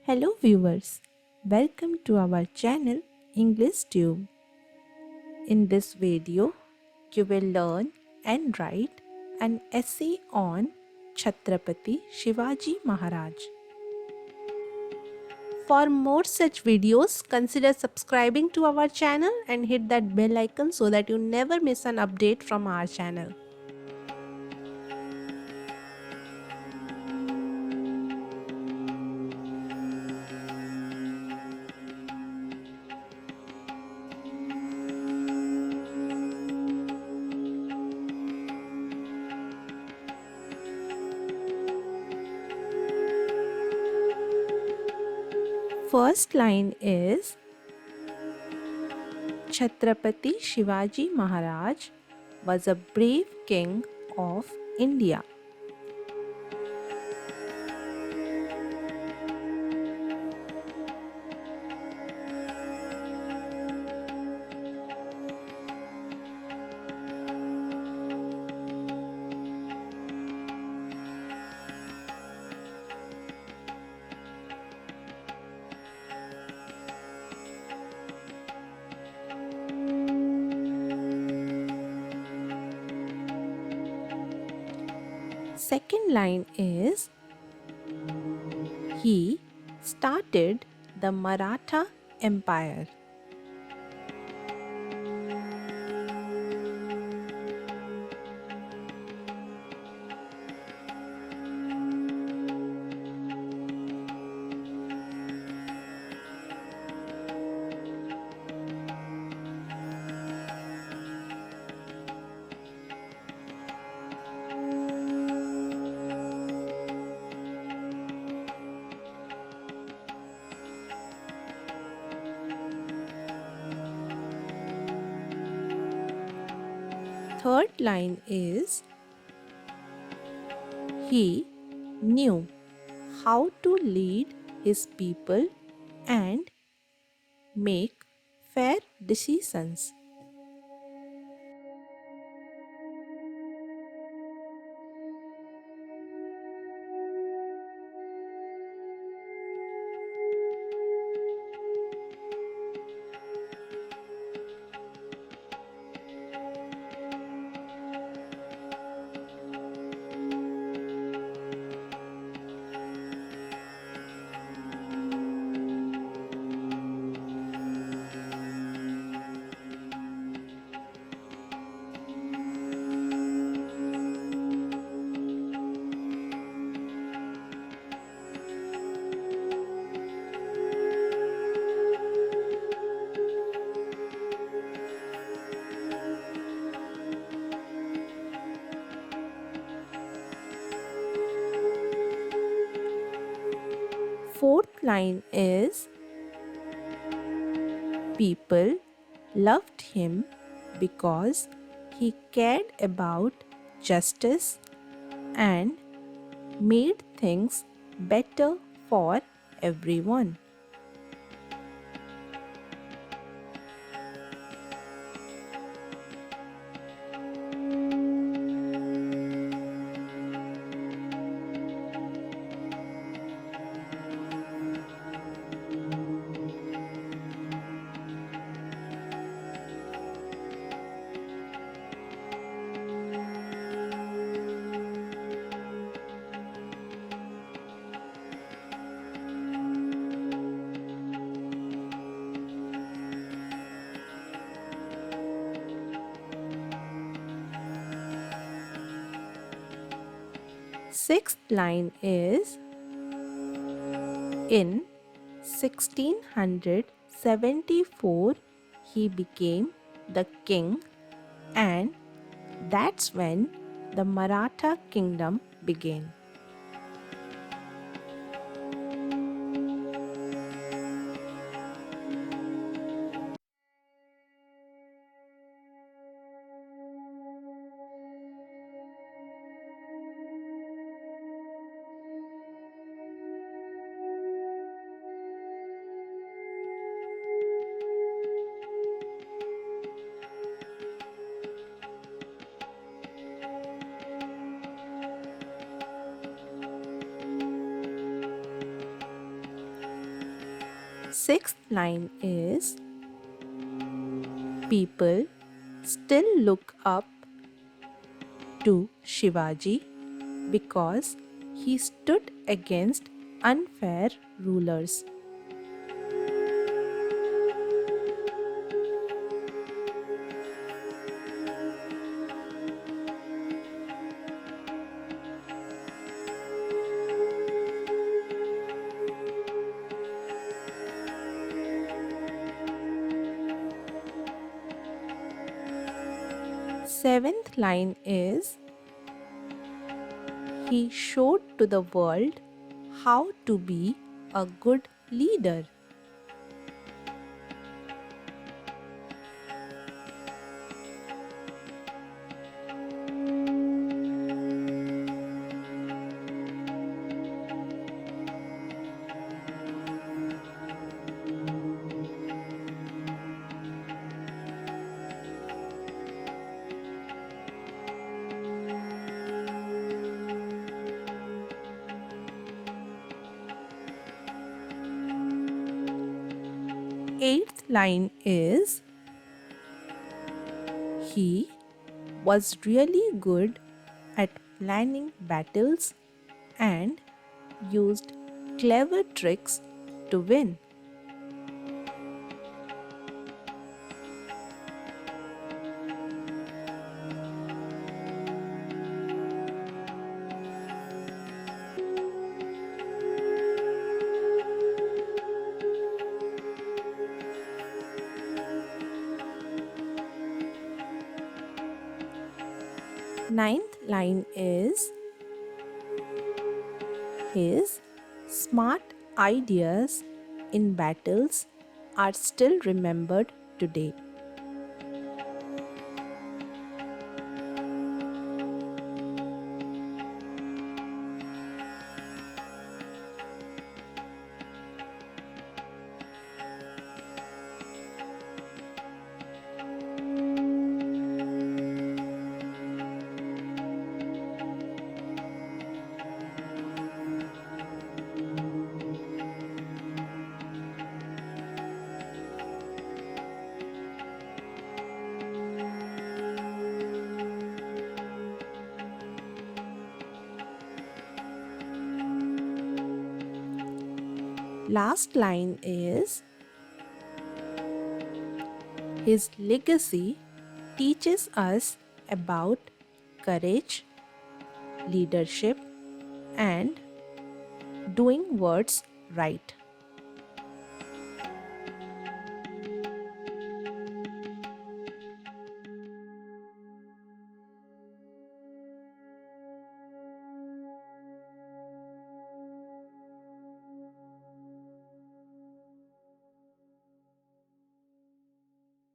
Hello viewers, welcome to our channel English Tube. In this video, you will learn and write an essay on Chhatrapati Shivaji Maharaj. For more such videos, consider subscribing to our channel and hit that bell icon so that you never miss an update from our channel. First line is Chhatrapati Shivaji Maharaj was a brave king of India. Second line is he started the Maratha Empire. Third line is he knew how to lead his people and make fair decisions. Fourth line is people loved him because he cared about justice and made things better for everyone. Sixth line is in 1674 he became the king, and that's when the Maratha kingdom began. Sixth line is people still look up to Shivaji because he stood against unfair rulers. Seventh line is he showed to the world how to be a good leader. Eighth line is he was really good at planning battles and used clever tricks to win. Ninth line is his smart ideas in battles are still remembered today. Last line is his legacy teaches us about courage, leadership, and doing what's right.